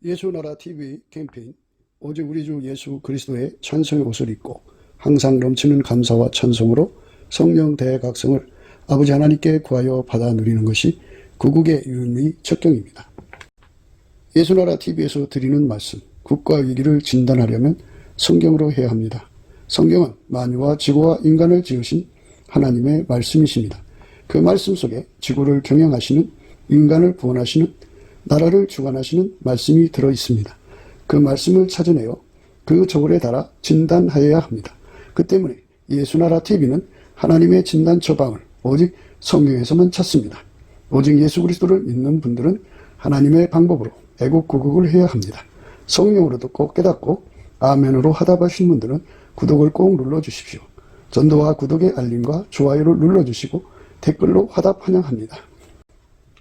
예수나라 TV 캠페인 오직 우리 주 예수 그리스도의 찬송의 옷을 입고 항상 넘치는 감사와 찬송으로 성령 대각성을 아버지 하나님께 구하여 받아 누리는 것이 구국의 유일의 척경입니다. 예수나라 TV에서 드리는 말씀, 국가 위기를 진단하려면 성경으로 해야 합니다. 성경은 만유와 지구와 인간을 지으신 하나님의 말씀이십니다. 그 말씀 속에 지구를 경영하시는, 인간을 구원하시는, 나라를 주관하시는 말씀이 들어있습니다. 그 말씀을 찾아내어 그 저울에 달아 진단하여야 합니다. 그 때문에 예수나라 TV는 하나님의 진단 처방을 오직 성경에서만 찾습니다. 오직 예수 그리스도를 믿는 분들은 하나님의 방법으로 애국구국을 해야 합니다. 성령으로 듣고 깨닫고 아멘으로 화답하신 분들은 구독을 꼭 눌러주십시오. 전도와 구독의 알림과 좋아요를 눌러주시고 댓글로 화답 환영합니다.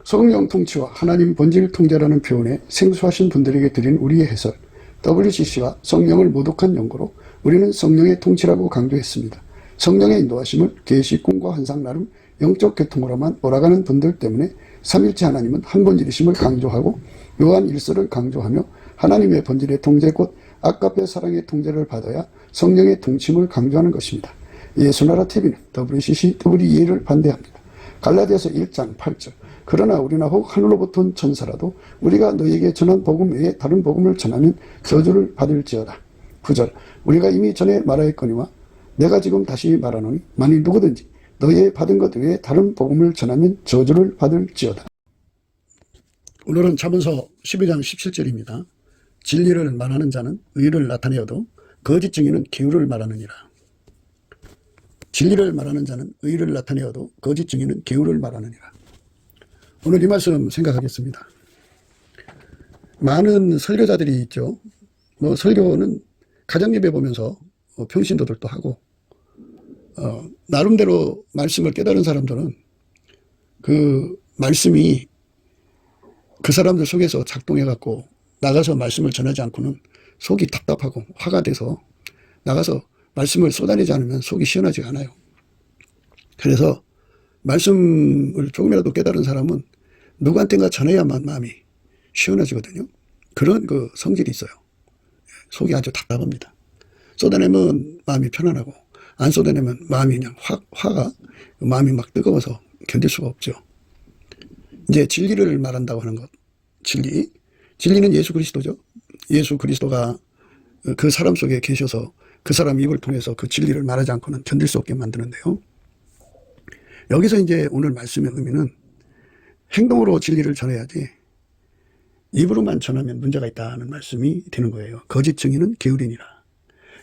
성령 통치와 하나님 본질 통제라는 표현에 생소하신 분들에게 드린 우리의 해설, WCC가 성령을 모독한 연고로 우리는 성령의 통치라고 강조했습니다. 성령의 인도하심을 계시, 꿈과 환상 나름 영적 계통으로만 몰아가는 분들 때문에 삼일체 하나님은 한 본질이심을 강조하고 요한 1서를 강조하며 하나님의 본질의 통제 곧 아까페 사랑의 통제를 받아야 성령의 통치임을 강조하는 것입니다. 예수나라 TV는 WCC, WEA를 반대합니다. 갈라디아서 1장 8절 그러나 우리나 혹 하늘로부터 온 천사라도 우리가 너희에게 전한 복음 외에 다른 복음을 전하면 저주를 받을지어다. 9절 우리가 이미 전에 말하였거니와 내가 지금 다시 말하노니 만일 누구든지 너희의 받은 것 외에 다른 복음을 전하면 저주를 받을지어다. 오늘은 잠언서 12장 17절입니다. 진리를 말하는 자는 의를 나타내어도 거짓 증인은 기울을 말하느니라. 진리를 말하는 자는 의를 나타내어도 거짓 증인은 기울을 말하느니라. 오늘 이 말씀 생각하겠습니다. 많은 설교자들이 있죠. 설교는 가정예배 보면서 평신도들도 하고 나름대로 말씀을 깨달은 사람들은 그 말씀이 그 사람들 속에서 작동해 갖고 나가서 말씀을 전하지 않고는 속이 답답하고 화가 돼서 나가서 말씀을 쏟아내지 않으면 속이 시원하지가 않아요. 그래서 말씀을 조금이라도 깨달은 사람은 누구한테가 전해야만 마음이 시원해지거든요. 그런 그 성질이 있어요. 속이 아주 답답합니다. 쏟아내면 마음이 편안하고 안 쏟아내면 마음이 그냥 화가 마음이 막 뜨거워서 견딜 수가 없죠. 이제 진리를 말한다고 하는 것. 진리는 예수 그리스도죠. 예수 그리스도가 그 사람 속에 계셔서 그 사람 입을 통해서 그 진리를 말하지 않고는 견딜 수 없게 만드는데요. 여기서 이제 오늘 말씀의 의미는 행동으로 진리를 전해야지 입으로만 전하면 문제가 있다는 말씀이 되는 거예요. 거짓 증인은 게으르니라.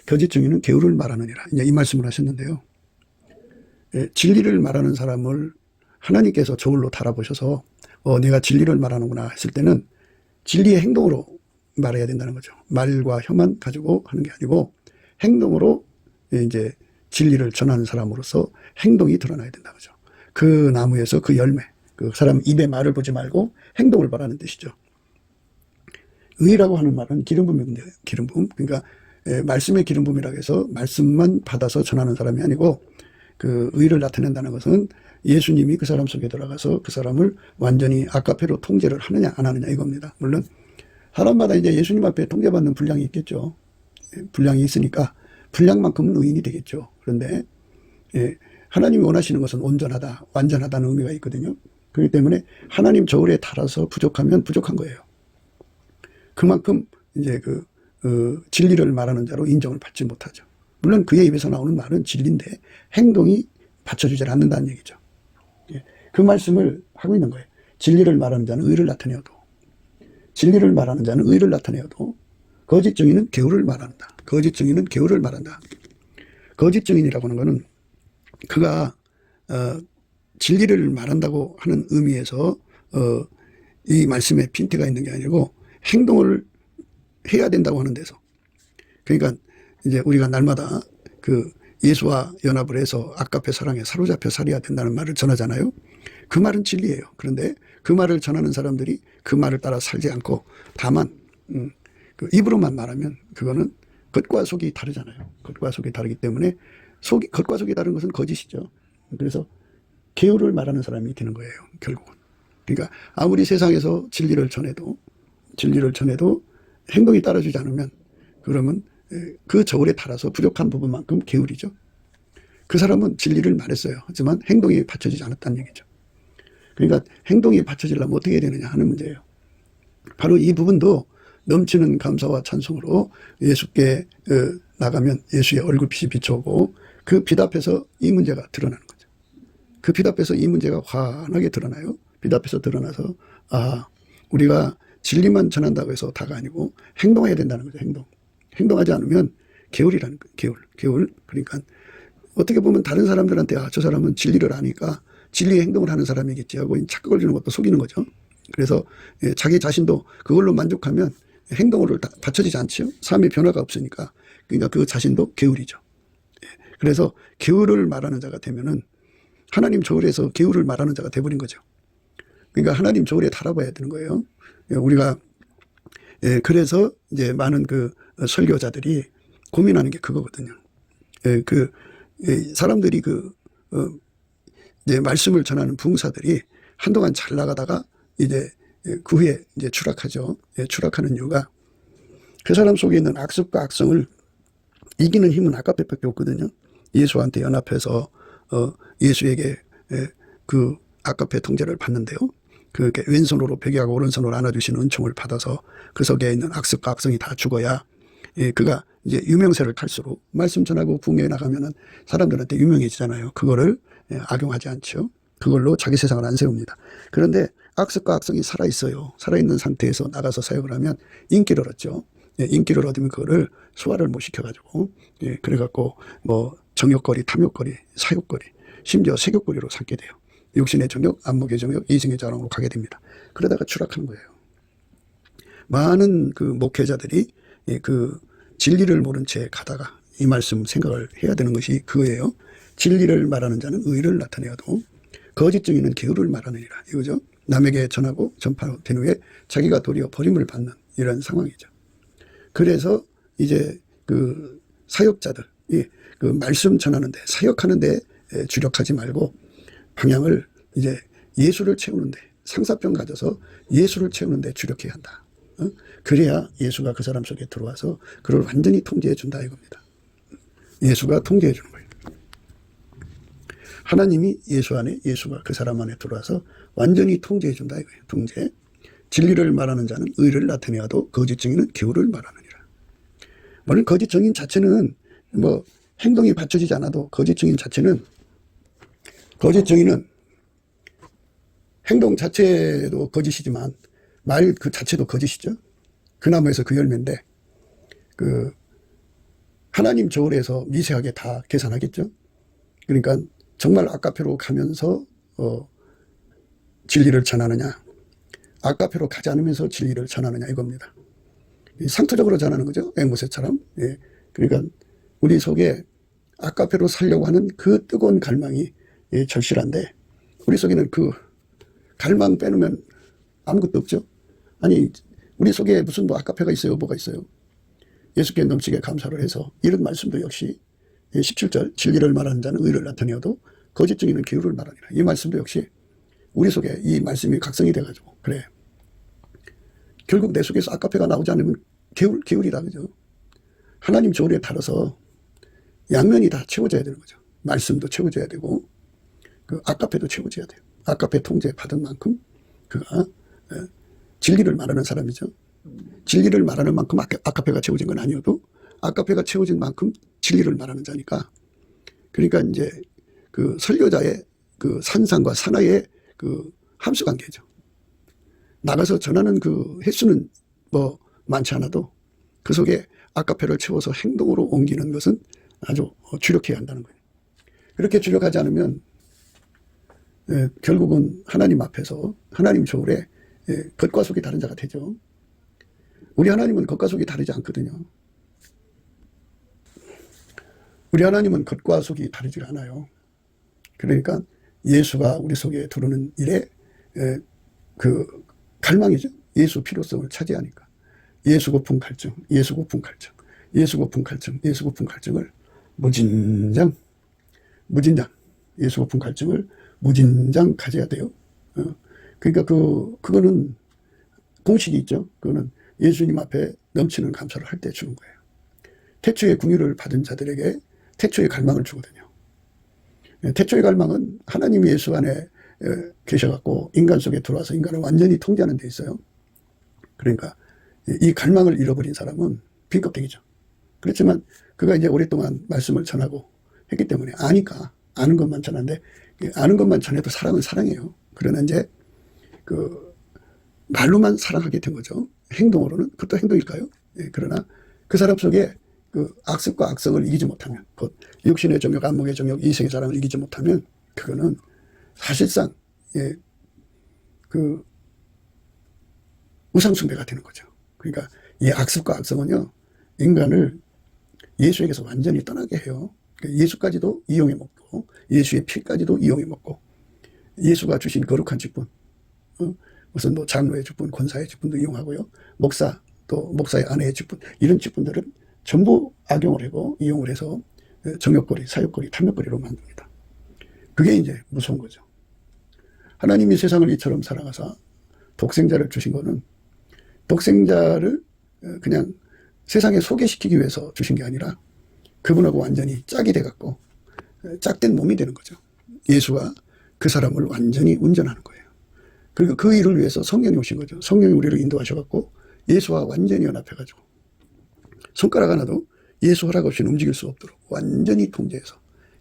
거짓 증인은 게으를 말하느니라. 이제 이 말씀을 하셨는데요. 진리를 말하는 사람을 하나님께서 저울로 달아보셔서 내가 진리를 말하는구나 했을 때는 진리의 행동으로 말해야 된다는 거죠. 말과 혀만 가지고 하는 게 아니고 행동으로 이제 진리를 전하는 사람으로서 행동이 드러나야 된다는 거죠. 그 나무에서 그 열매, 그 사람 입에 말을 보지 말고 행동을 바라는 뜻이죠. 의라고 하는 말은 기름붐인데요. 기름붐. 그러니까 말씀의 기름붐이라고 해서 말씀만 받아서 전하는 사람이 아니고 그 의를 나타낸다는 것은 예수님이 그 사람 속에 들어가서 그 사람을 완전히 아까페로 통제를 하느냐 안 하느냐 이겁니다. 물론 사람마다 이제 예수님 앞에 통제받는 분량이 있겠죠. 분량이 있으니까 분량만큼은 의인이 되겠죠. 그런데 하나님이 원하시는 것은 온전하다, 완전하다는 의미가 있거든요. 그렇기 때문에 하나님 저울에 달아서 부족하면 부족한 거예요. 그만큼 이제 진리를 말하는 자로 인정을 받지 못하죠. 물론 그의 입에서 나오는 말은 진리인데 행동이 받쳐주지 않는다는 얘기죠. 그 말씀을 하고 있는 거예요. 진리를 말하는 자는 의를 나타내어도, 진리를 말하는 자는 의를 나타내어도 거짓 증인은 게으를 말한다. 거짓 증인은 게으를 말한다. 거짓 증인이라고 하는 것은 그가 진리를 말한다고 하는 의미에서 이 말씀에 핀트가 있는 게 아니고 행동을 해야 된다고 하는 데서, 그러니까 이제 우리가 날마다 그 예수와 연합을 해서 아까페 사랑에 사로잡혀 살아야 된다는 말을 전하잖아요. 그 말은 진리예요. 그런데 그 말을 전하는 사람들이 그 말을 따라 살지 않고 다만 그 입으로만 말하면 그거는 겉과 속이 다르잖아요. 겉과 속이 다르기 때문에 겉과 속이 다른 것은 거짓이죠. 그래서 게으를 말하는 사람이 되는 거예요. 결국은. 그러니까 아무리 세상에서 진리를 전해도 행동이 따라주지 않으면 그러면 그 저울에 따라서 부족한 부분만큼 게으르죠. 그 사람은 진리를 말했어요. 하지만 행동이 받쳐지지 않았다는 얘기죠. 그러니까 행동이 받쳐지려면 어떻게 해야 되느냐 하는 문제예요. 바로 이 부분도 넘치는 감사와 찬송으로 예수께 나가면 예수의 얼굴빛이 비춰오고 그 빛 앞에서 이 문제가 드러나는 거죠. 그 빛 앞에서 이 문제가 환하게 드러나요. 빛 앞에서 드러나서 우리가 진리만 전한다고 해서 다가 아니고 행동해야 된다는 거죠. 행동하지 않으면 게으르라는 거예요. 게을. 그러니까 어떻게 보면 다른 사람들한테 저 사람은 진리를 아니까 진리의 행동을 하는 사람이겠지 하고 착각을 주는 것도 속이는 거죠. 그래서 자기 자신도 그걸로 만족하면 행동으로 받쳐지지 않죠. 삶의 변화가 없으니까. 그러니까 그 자신도 게으르죠. 그래서 게으를 말하는 자가 되면은 하나님 저울에서 게으를 말하는 자가 돼버린 거죠. 그러니까 하나님 저울에 달아봐야 되는 거예요. 우리가 그래서 이제 많은 그 설교자들이 고민하는 게 그거거든요. 사람들이 이제 말씀을 전하는 부흥사들이 한동안 잘 나가다가 이제 그 후에 이제 추락하죠. 추락하는 이유가 그 사람 속에 있는 악습과 악성을 이기는 힘은 아까페밖에 없거든요. 예수한테 연합해서 예수에게 그 아까페 통제를 받는데요. 그렇게 왼손으로 베개하고 오른손으로 안아주시는 은총을 받아서 그 속에 있는 악습과 악성이 다 죽어야 그가 이제 유명세를 탈수록 말씀 전하고 부흥회 나가면은 사람들한테 유명해지잖아요. 그거를 악용하지 않죠. 그걸로 자기 세상을 안 세웁니다. 그런데 악습과 악성이 살아있어요. 살아있는 상태에서 나가서 사역을 하면 인기를 얻죠. 인기를 얻으면 그거를 소화를 못 시켜가지고 그래갖고 뭐 정욕거리, 탐욕거리, 사욕거리, 심지어 색욕거리로 삼게 돼요. 육신의 정욕, 안목의 정욕, 이성의 자랑으로 가게 됩니다. 그러다가 추락하는 거예요. 많은 그 목회자들이 그 진리를 모른 채 가다가 이 말씀 생각을 해야 되는 것이 그거예요. 진리를 말하는 자는 의를 나타내어도 거짓 증인은 게으를 말하느니라. 이거죠. 남에게 전하고 전파된 후에 자기가 도리어 버림을 받는 이런 상황이죠. 그래서 이제 그 사역자들이 그 말씀 전하는데 사역하는데 주력하지 말고 방향을 이제 예수를 채우는데 상사병 가져서 예수를 채우는데 주력해야 한다. 그래야 예수가 그 사람 속에 들어와서 그를 완전히 통제해 준다 이겁니다. 예수가 통제해 주는 거예요. 하나님이 예수 안에, 예수가 그 사람 안에 들어와서 완전히 통제해 준다 이거예요. 통제. 진리를 말하는 자는 의를 나타내어도 거짓 증인은 게으를 말하느니라. 물론 거짓 증인 자체는 뭐 행동이 받쳐지지 않아도 거짓 증인 자체는 행동 자체도 거짓이지만 말 그 자체도 거짓이죠. 그 나무에서 그 열매인데 그 하나님 저울에서 미세하게 다 계산하겠죠. 그러니까 정말 아까페로 가면서 진리를 전하느냐, 아까페로 가지 않으면서 진리를 전하느냐 이겁니다. 상투적으로 전하는 거죠. 앵무새처럼. 그러니까 우리 속에 아까페로 살려고 하는 그 뜨거운 갈망이 절실한데 우리 속에는 그 갈망 빼놓으면 아무것도 없죠. 아니 우리 속에 무슨 뭐 아까페가 있어요? 뭐가 있어요? 예수께 넘치게 감사를 해서 이런 말씀도 역시 17절 진리를 말하는 자는 의를 나타내어도 거짓 증인은 게으를 말하니라. 이 말씀도 역시 우리 속에 이 말씀이 각성이 돼가지고 그래. 결국 내 속에서 아까페가 나오지 않으면 게으리다 그죠. 하나님 저울에 달아서 양면이 다 채워져야 되는 거죠. 말씀도 채워져야 되고 그 아까페도 채워져야 돼요. 아까페 통제 받은 만큼 그가 진리를 말하는 사람이죠. 진리를 말하는 만큼 아까페가 채워진 건 아니어도 아까페가 채워진 만큼 진리를 말하는 자니까 그러니까 이제 그 설교자의 그 산상과 사나이의 그 함수 관계죠. 나가서 전하는 그 횟수는 뭐 많지 않아도 그 속에 아까페를 채워서 행동으로 옮기는 것은 아주 주력해야 한다는 거예요. 그렇게 주력하지 않으면 결국은 하나님 앞에서 하나님 저울에 겉과 속이 다른 자가 되죠. 우리 하나님은 겉과 속이 다르지 않거든요. 우리 하나님은 겉과 속이 다르지 않아요. 그러니까 예수가 우리 속에 들어오는 일에 그 갈망이죠. 예수 필요성을 차지하니까. 예수 고픈 갈증, 예수 고픈 갈증, 예수 고픈 갈증, 예수 고픈 갈증을 무진장, 예수 고픈 갈증을 무진장 가져야 돼요. 그러니까 그거는 공식이 있죠. 그거는 예수님 앞에 넘치는 감사를 할 때 주는 거예요. 태초의 궁유를 받은 자들에게 태초의 갈망을 주거든요. 태초의 갈망은 하나님이 예수 안에 계셔갖고 인간 속에 들어와서 인간을 완전히 통제하는 데 있어요. 그러니까 이 갈망을 잃어버린 사람은 빈껍데기죠. 그렇지만 그가 이제 오랫동안 말씀을 전하고 했기 때문에 아니까 아는 것만 전하는데, 아는 것만 전해도 사랑은 사랑이에요. 그러나 이제 그 말로만 사랑하게 된 거죠. 행동으로는 그것도 행동일까요? 그러나 그 사람 속에 그 악습과 악성을 이기지 못하면, 곧 육신의 정욕, 안목의 정욕, 이성의 사랑을 이기지 못하면 그거는 사실상 그 우상숭배가 되는 거죠. 그러니까 이 악습과 악성은요, 인간을 예수에게서 완전히 떠나게 해요. 예수까지도 이용해 먹고, 예수의 피까지도 이용해 먹고, 예수가 주신 거룩한 직분, 무슨 뭐 장로의 직분, 권사의 직분도 이용하고요. 목사, 또 목사의 아내의 직분, 이런 직분들은 전부 악용을 하고 이용을 해서 정욕거리, 사욕거리, 탐욕거리로 만듭니다. 그게 이제 무서운 거죠. 하나님이 세상을 이처럼 사랑하사 독생자를 주신 거는 독생자를 그냥 세상에 소개시키기 위해서 주신 게 아니라 그분하고 완전히 짝이 돼갖고 짝된 몸이 되는 거죠. 예수가 그 사람을 완전히 운전하는 거예요. 그리고 그 일을 위해서 성령이 오신 거죠. 성령이 우리를 인도하셔갖고 예수와 완전히 연합해가지고 손가락 하나도 예수 허락 없이는 움직일 수 없도록 완전히 통제해서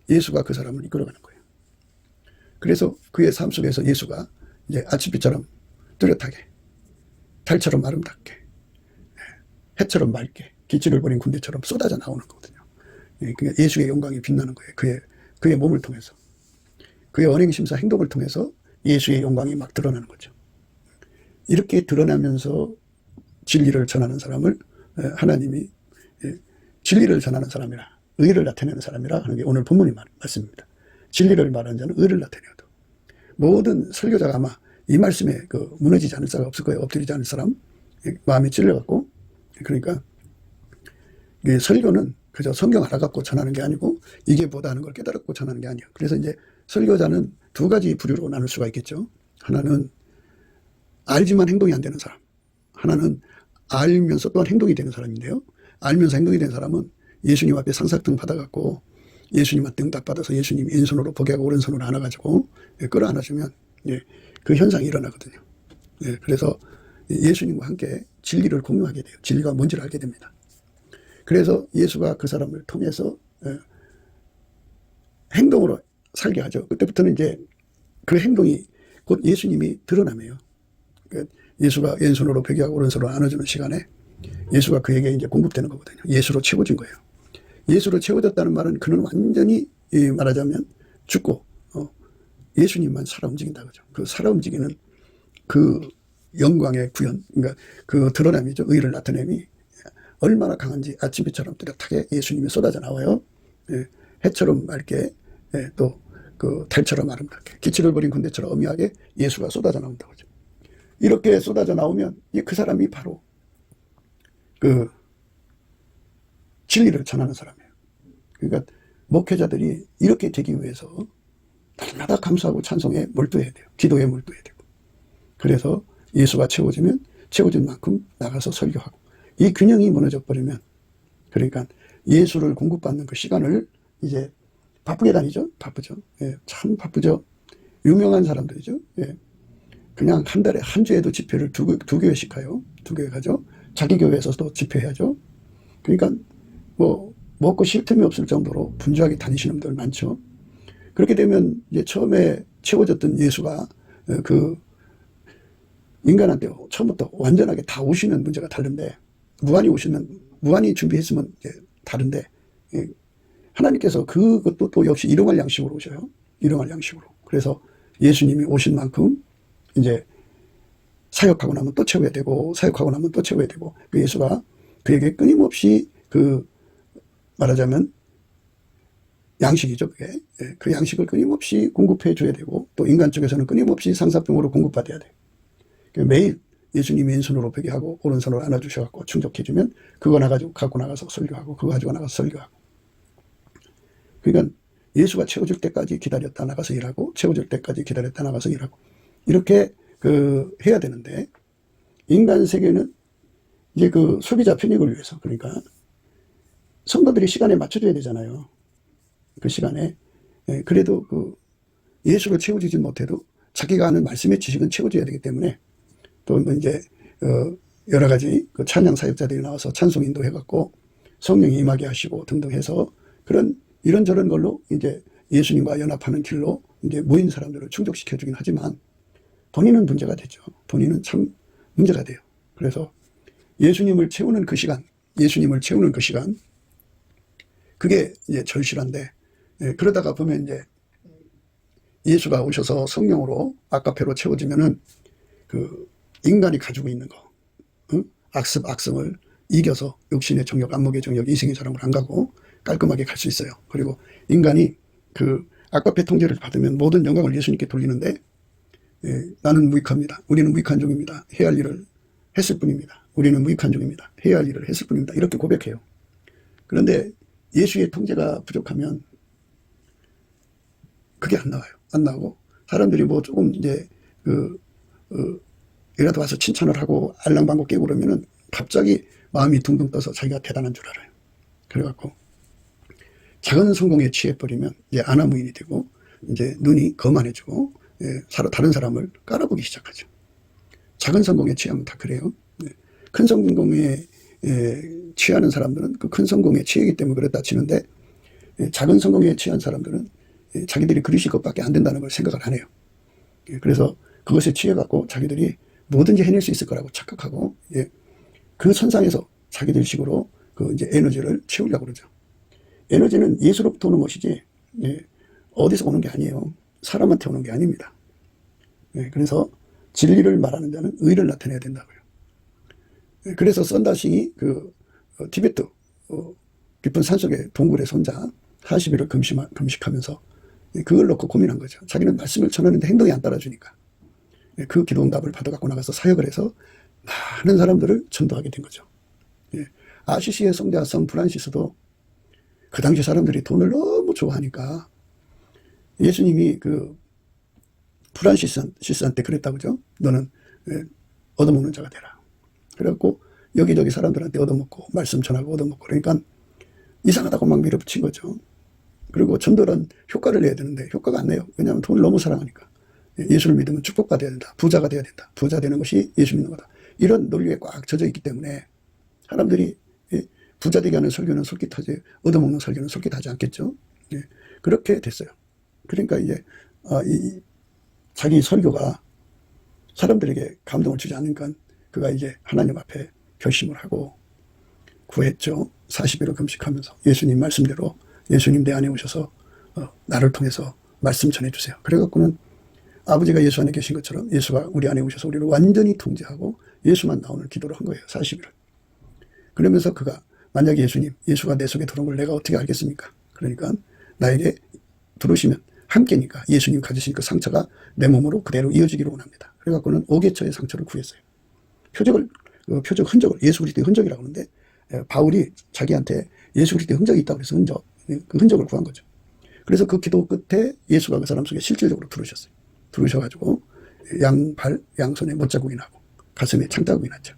예수가 그 사람을 이끌어가는 거예요. 그래서 그의 삶 속에서 예수가 이제 아침빛처럼 뚜렷하게, 달처럼 아름답게, 해처럼 맑게, 기치를 버린 군대처럼 쏟아져 나오는 거거든요. 그러니까 예수의 영광이 빛나는 거예요. 그의 몸을 통해서. 그의 언행심사 행동을 통해서 예수의 영광이 막 드러나는 거죠. 이렇게 드러나면서 진리를 전하는 사람을 하나님이 진리를 전하는 사람이라, 의를 나타내는 사람이라 하는 게 오늘 본문의 말씀입니다. 진리를 말하는 자는 의를 나타내어도. 모든 설교자가 아마 이 말씀에 무너지지 않을 사람 없을 거예요. 엎드리지 않을 사람, 마음에 찔려갖고. 그러니까 설교는 그저 성경 알아갖고 전하는 게 아니고 이게 뭐다 하는 걸 깨달았고 전하는 게 아니에요. 그래서 이제 설교자는 두 가지 부류로 나눌 수가 있겠죠. 하나는 알지만 행동이 안 되는 사람, 하나는 알면서 또한 행동이 되는 사람인데요. 알면서 행동이 되는 사람은 예수님 앞에 상사등 받아갖고 예수님한테 응답 받아서 예수님이 왼손으로 보게 하고 오른손으로 안아가지고 끌어안아주면 그 현상이 일어나거든요. 그래서 예수님과 함께 진리를 공유하게 돼요. 진리가 뭔지를 알게 됩니다. 그래서 예수가 그 사람을 통해서 행동으로 살게 하죠. 그때부터는 이제 그 행동이 곧 예수님이 드러나매요. 예수가 왼손으로 베개하고 오른손으로 안아주는 시간에 예수가 그에게 이제 공급되는 거거든요. 예수로 채워진 거예요. 예수로 채워졌다는 말은 그는 완전히 말하자면 죽고 예수님만 살아 움직인다 그죠. 그 살아 움직이는 그 영광의 구현, 그러니까 그 드러남이죠. 의를 나타냄이 얼마나 강한지 아침비처럼 뚜렷하게 예수님이 쏟아져 나와요. 해처럼 맑게, 또 그 달처럼 아름답게, 기치를 버린 군대처럼 엄하게 예수가 쏟아져 나온다 그죠. 이렇게 쏟아져 나오면 그 사람이 바로 그 진리를 전하는 사람이에요. 그러니까 목회자들이 이렇게 되기 위해서 날마다 감사하고 찬송에 몰두해야 돼요. 기도에 몰두해야 되고. 그래서 예수가 채워지면 채워진 만큼 나가서 설교하고, 이 균형이 무너져 버리면, 그러니까 예수를 공급받는 그 시간을 이제 바쁘게 다니죠. 바쁘죠. 참 바쁘죠. 유명한 사람들이죠. 그냥 한 달에 한 주에도 집회를 두 교회씩 가요. 두 교회 가죠. 자기 교회에서도 집회해야죠. 그러니까 뭐 먹고 쉴 틈이 없을 정도로 분주하게 다니시는 분들 많죠. 그렇게 되면 이제 처음에 채워졌던 예수가 그 인간한테 처음부터 완전하게 다 오시는 문제가 다른데, 무한히 준비했으면 이제 다른데, 하나님께서 그것도 또 역시 일용할 양식으로 오셔요. 일용할 양식으로. 그래서 예수님이 오신 만큼 이제 사역하고 나면 또 채워야 되고, 사역하고 나면 또 채워야 되고, 그 예수가 그에게 끊임없이 말하자면 양식이죠. 그게. 그 양식을 끊임없이 공급해 줘야 되고, 또 인간 쪽에서는 끊임없이 상사병으로 공급받아야 돼요. 매일 예수님이 왼손으로 베개하고 오른손으로 안아주셔갖고 충족해주면 그거 갖고 나가서 설교하고, 그거 가지고 나가서 설교하고. 그러니까 예수가 채워줄 때까지 기다렸다 나가서 일하고, 채워줄 때까지 기다렸다 나가서 일하고, 이렇게 해야 되는데, 인간 세계는 이제 그 소비자 편익을 위해서, 그러니까 성도들이 시간에 맞춰줘야 되잖아요. 그 시간에. 예, 그래도 그 예수를 채워주지 못해도 자기가 아는 말씀의 지식은 채워줘야 되기 때문에 또 이제 여러 가지 그 찬양 사역자들이 나와서 찬송 인도해갖고 성령이 임하게 하시고 등등 해서 그런 이런저런 걸로 이제 예수님과 연합하는 길로 이제 모인 사람들을 충족시켜주긴 하지만 본인은 문제가 되죠. 본인은 참 문제가 돼요. 그래서 예수님을 채우는 그 시간, 그게 이제 절실한데, 예, 그러다가 보면 이제 예수가 오셔서 성령으로 아까페로 채워지면은 그 인간이 가지고 있는 거, 응? 악습, 악성을 이겨서 육신의 정욕, 안목의 정욕, 이생의 사랑을 안 가고 깔끔하게 갈 수 있어요. 그리고 인간이 그 아까페 통제를 받으면 모든 영광을 예수님께 돌리는데, 예, 나는 무익합니다. 우리는 무익한 종입니다. 해야 할 일을 했을 뿐입니다. 우리는 무익한 종입니다. 해야 할 일을 했을 뿐입니다. 이렇게 고백해요. 그런데 예수의 통제가 부족하면 그게 안 나와요. 안 나오고 사람들이 뭐 조금 이제 이라도 와서 칭찬을 하고 알랑방구 깨고 그러면은 갑자기 마음이 둥둥 떠서 자기가 대단한 줄 알아요. 그래갖고 작은 성공에 취해버리면 이제 아나무인이 되고 이제 눈이 거만해지고, 예, 다른 사람을 깔아보기 시작하죠. 작은 성공에 취하면 다 그래요. 네. 큰 성공에 취하는 사람들은 그 큰 성공에 취하기 때문에 그랬다 치는데, 작은 성공에 취한 사람들은 자기들이 그릇이 것밖에 안 된다는 걸 생각을 안 해요. 그래서 그것에 취해갖고 자기들이 뭐든지 해낼 수 있을 거라고 착각하고, 그 선상에서 자기들 식으로 그 이제 에너지를 채우려고 그러죠. 에너지는 예수로부터 오는 것이지, 어디서 오는 게 아니에요. 사람한테 오는 게 아닙니다. 그래서 진리를 말하는 자는 의를 나타내야 된다고요. 그래서 썬다싱이 그 티베트 깊은 산속의 동굴에 혼자 40일을 금식하면서 그걸 놓고 고민한 거죠. 자기는 말씀을 전하는데 행동이 안 따라주니까 그 기도 응답을 받아갖고 나가서 사역을 해서 많은 사람들을 전도하게 된 거죠. 아시시의 성자 성 프란시스도 그 당시 사람들이 돈을 너무 좋아하니까 예수님이 그 프란시스한테 그랬다고 그죠. 너는 얻어먹는 자가 되라. 그래갖고 여기저기 사람들한테 얻어먹고 말씀 전하고 얻어먹고 그러니까 이상하다고 막 밀어붙인 거죠. 그리고 전도는 효과를 내야 되는데 효과가 안 내요. 왜냐하면 돈을 너무 사랑하니까. 예수를 믿으면 축복받아야 된다. 부자가 돼야 된다. 부자 되는 것이 예수 믿는 거다. 이런 논리에 꽉 젖어 있기 때문에 사람들이 부자 되게 하는 설교는 솔깃하지, 얻어먹는 설교는 솔깃하지 않겠죠. 그렇게 됐어요. 그러니까 이제 자기 설교가 사람들에게 감동을 주지 않으니까 그가 이제 하나님 앞에 결심을 하고 구했죠. 40일을 금식하면서 예수님 말씀대로 예수님 내 안에 오셔서 나를 통해서 말씀 전해주세요. 그래갖고는 아버지가 예수 안에 계신 것처럼 예수가 우리 안에 오셔서 우리를 완전히 통제하고 예수만 나오는 기도를 한 거예요. 40일을. 그러면서 그가 만약에 예수가 내 속에 들어온 걸 내가 어떻게 알겠습니까? 그러니까 나에게 들어오시면 함께니까 예수님 가지신 그 상처가 내 몸으로 그대로 이어지기를 원합니다. 그래갖고는 5개처의 상처를 구했어요. 흔적을 예수 그리스도의 흔적이라고 하는데 바울이 자기한테 예수 그리스도의 흔적이 있다고 해서 그 흔적을 구한 거죠. 그래서 그 기도 끝에 예수가 그 사람 속에 실질적으로 들어오셨어요. 들어오셔가지고 양손에 못자국이 나고 가슴에 창자국이 났죠.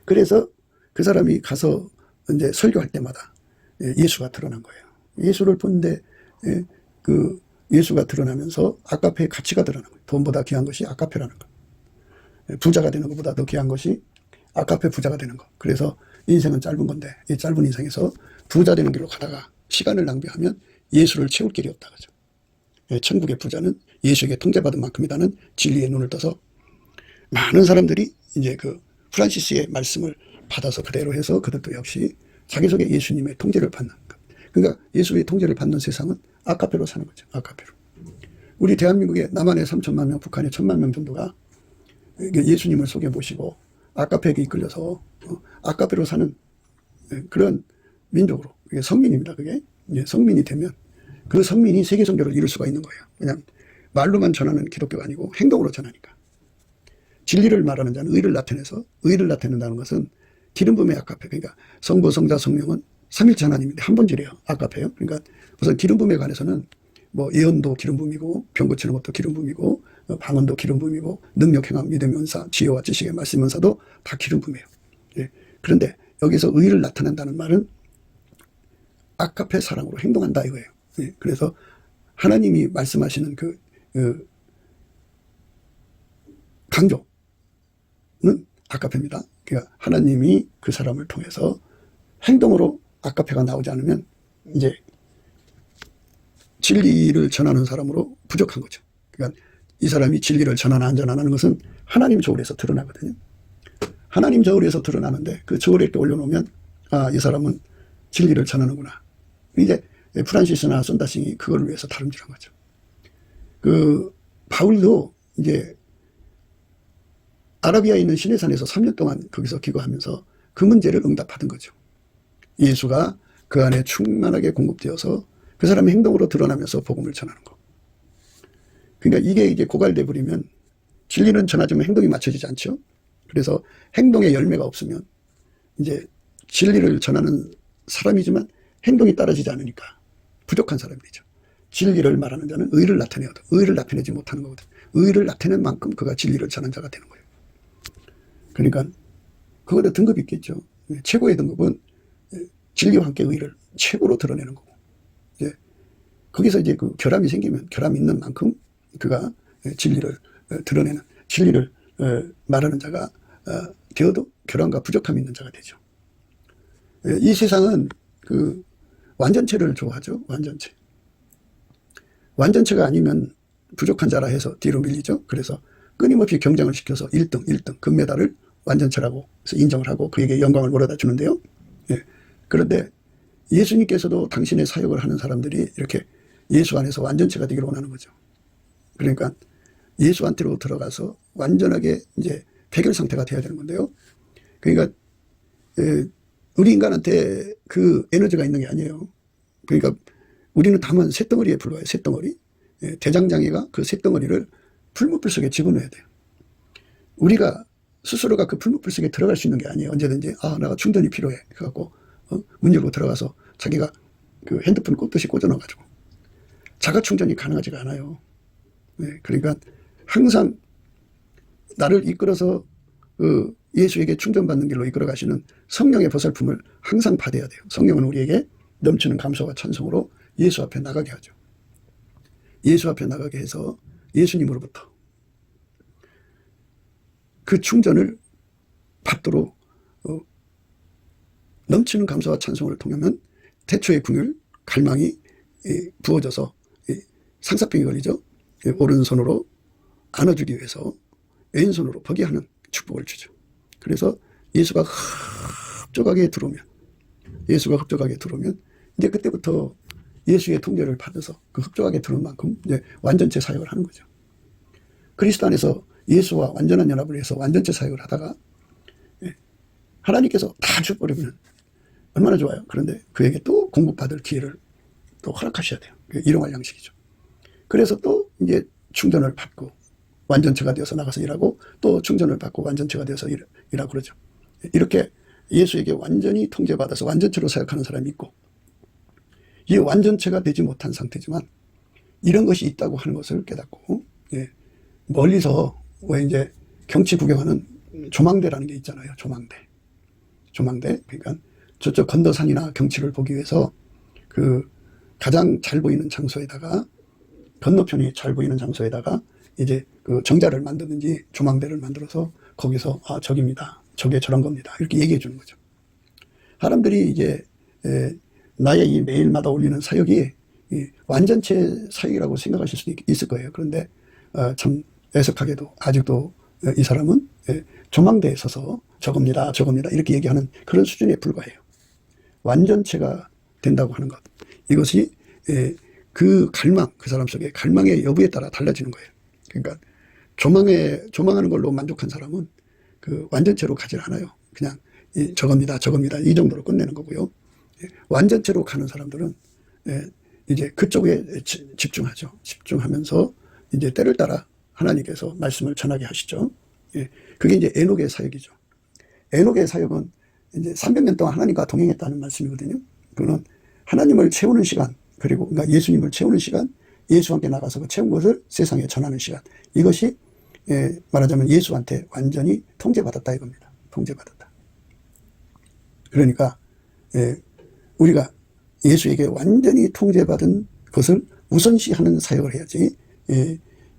그래서 그 사람이 가서 이제 설교할 때마다 예수가 드러난 거예요. 예수를 보는데 그 예수가 드러나면서 아까페의 가치가 드러난 거예요. 돈보다 귀한 것이 아까페라는 거. 부자가 되는 것보다 더 귀한 것이 아까페 부자가 되는 거. 그래서 인생은 짧은 건데 이 짧은 인생에서 부자 되는 길로 가다가 시간을 낭비하면 예수를 채울 길이 없다 그죠. 천국의 부자는 예수에게 통제받은 만큼이라는 진리의 눈을 떠서 많은 사람들이 이제 그 프란시스의 말씀을 받아서 그대로 해서 그들도 역시 자기 속에 예수님의 통제를 받는 것. 그러니까 예수의 통제를 받는 세상은 아카페로 사는 거죠. 아카페로. 우리 대한민국에 남한에 3천만 명, 북한에 1,000만 명 정도가 예수님을 속에 모시고 아카페에게 이끌려서 아카페로 사는 그런 민족으로 성민입니다. 그게 성민이 되면 그 성민이 세계 선교를 이룰 수가 있는 거예요. 그냥 말로만 전하는 기독교가 아니고 행동으로 전하니까. 진리를 말하는 자는 의를 나타내서 의를 나타낸다는 것은 기름 부음의 아카페. 그러니까 성부, 성자, 성령은 삼일체 하나님인데 한 번질이에요. 아카페요. 그러니까 우선 기름 부음에 관해서는 뭐 예언도 기름 부음이고 병 고치는 것도 기름 부음이고 방언도 기름 부음이고 능력 행함 믿음 연사 지혜와 지식의 말씀 연사도 다 기름 부음이에요. 그런데 여기서 의를 나타낸다는 말은 아카페 사랑으로 행동한다 이거예요. 예, 그래서 하나님이 말씀하시는 그 강조는 아카페입니다. 그러니까 하나님이 그 사람을 통해서 행동으로 아카페가 나오지 않으면 이제 진리를 전하는 사람으로 부족한 거죠. 그러니까 이 사람이 진리를 전하나 안 전하는 것은 하나님 저울에서 드러나거든요. 하나님 저울에서 드러나는데 그 저울에 이렇게 올려놓으면 아, 이 사람은 진리를 전하는구나. 이제 프란시스나 손다싱이 그걸 위해서 다름질한 거죠. 그 바울도 이제 아라비아에 있는 시내산에서 3년 동안 거기서 기도하면서 그 문제를 응답하던 거죠. 예수가 그 안에 충만하게 공급되어서 그 사람의 행동으로 드러나면서 복음을 전하는 거. 그러니까 이게 이제 고갈돼 버리면 진리는 전하지만 행동이 맞춰지지 않죠. 그래서 행동의 열매가 없으면 이제 진리를 전하는 사람이지만 행동이 따라지지 않으니까 부족한 사람이죠. 진리를 말하는 자는 의를 나타내어도 의를 나타내지 못하는 거거든. 의를 나타낸 만큼 그가 진리를 전한 자가 되는 거예요. 그러니까 그거도 등급이 있겠죠. 최고의 등급은 진리와 함께 의를 최고로 드러내는 거고, 이제 거기서 이제 그 결함이 생기면 결함이 있는 만큼 그가 진리를 드러내는, 진리를 말하는 자가 되어도 결함과 부족함이 있는 자가 되죠. 이 세상은 그 완전체를 좋아하죠. 완전체. 완전체가 아니면 부족한 자라 해서 뒤로 밀리죠. 그래서 끊임없이 경쟁을 시켜서 1등 금메달을 완전체라고 해서 인정을 하고 그에게 영광을 몰아다 주는데요. 예. 그런데 예수님께서도 당신의 사역을 하는 사람들이 이렇게 예수 안에서 완전체가 되기를 원하는 거죠. 그러니까 예수한테로 들어가서 완전하게 이제 백열 상태가 돼야 되는 건데요. 그러니까 우리 인간한테 그 에너지가 있는 게 아니에요. 그러니까 우리는 다만 쇳덩어리에 불과해요. 쇳덩어리. 대장장이가 그 쇳덩어리를 풀무불 속에 집어넣어야 돼요. 우리가 스스로가 그 풀무불 속에 들어갈 수 있는 게 아니에요. 언제든지 아 내가 충전이 필요해 그래갖고 문 열고 들어가서 자기가 그 핸드폰 꽂듯이 꽂아놔가지고 자가 충전이 가능하지가 않아요. 네, 그러니까 항상 나를 이끌어서 그 예수에게 충전받는 길로 이끌어 가시는 성령의 보살품을 항상 받아야 돼요. 성령은 우리에게 넘치는 감사와 찬송으로 예수 앞에 나가게 하죠. 예수 앞에 나가게 해서 예수님으로부터 그 충전을 받도록 넘치는 감사와 찬송을 통하면 태초의 궁율, 갈망이 부어져서 상사병이 걸리죠. 오른손으로 안아주기 위해서 왼손으로 버기하는 축복을 주죠. 그래서 예수가 흡족하게 들어오면 이제 그때부터 예수의 통제를 받아서 그 흡족하게 들어온 만큼 이제 완전체 사역을 하는 거죠. 그리스도 안에서 예수와 완전한 연합을 해서 완전체 사역을 하다가 하나님께서 다 줘버리면 얼마나 좋아요. 그런데 그에게 또 공급받을 기회를 또 허락하셔야 돼요. 일용할 양식이죠. 그래서 또 이제 충전을 받고 완전체가 되어서 나가서 일하고 또 충전을 받고 완전체가 되어서 일하고 그러죠. 이렇게 예수에게 완전히 통제받아서 완전체로 사역하는 사람이 있고, 이 완전체가 되지 못한 상태지만 이런 것이 있다고 하는 것을 깨닫고, 멀리서 왜 이제 경치 구경하는 조망대라는 게 있잖아요. 조망대. 그러니까 저쪽 건너산이나 경치를 보기 위해서 그 가장 잘 보이는 장소에다가, 건너편이 잘 보이는 장소에다가 이제 그 정자를 만드는지 조망대를 만들어서 거기서 아 저깁니다. 저게 저런 겁니다. 이렇게 얘기해 주는 거죠. 사람들이 이제 나의 이 매일마다 올리는 사역이 완전체 사역이라고 생각하실 수도 있을 거예요. 그런데 참 애석하게도 아직도 이 사람은 조망대에 서서 저겁니다 이렇게 얘기하는 그런 수준에 불과해요. 완전체가 된다고 하는 것, 이것이 그 갈망, 그 사람 속에 갈망의 여부에 따라 달라지는 거예요. 그러니까 조망하는 걸로 만족한 사람은 그 완전체로 가지 않아요. 그냥 저겁니다 이 정도로 끝내는 거고요. 완전체로 가는 사람들은 이제 그쪽에 집중하죠. 집중하면서 이제 때를 따라 하나님께서 말씀을 전하게 하시죠. 그게 이제 에녹의 사역이죠. 에녹의 사역은 이제 300년 동안 하나님과 동행했다는 말씀이거든요. 그거는 하나님을 채우는 시간, 그리고 그러니까 예수님을 채우는 시간, 예수와 함께 나가서 그 채운 것을 세상에 전하는 시간, 이것이 말하자면 예수한테 완전히 통제받았다 이겁니다. 통제받았다. 그러니까 우리가 예수에게 완전히 통제받은 것을 우선시하는 사역을 해야지,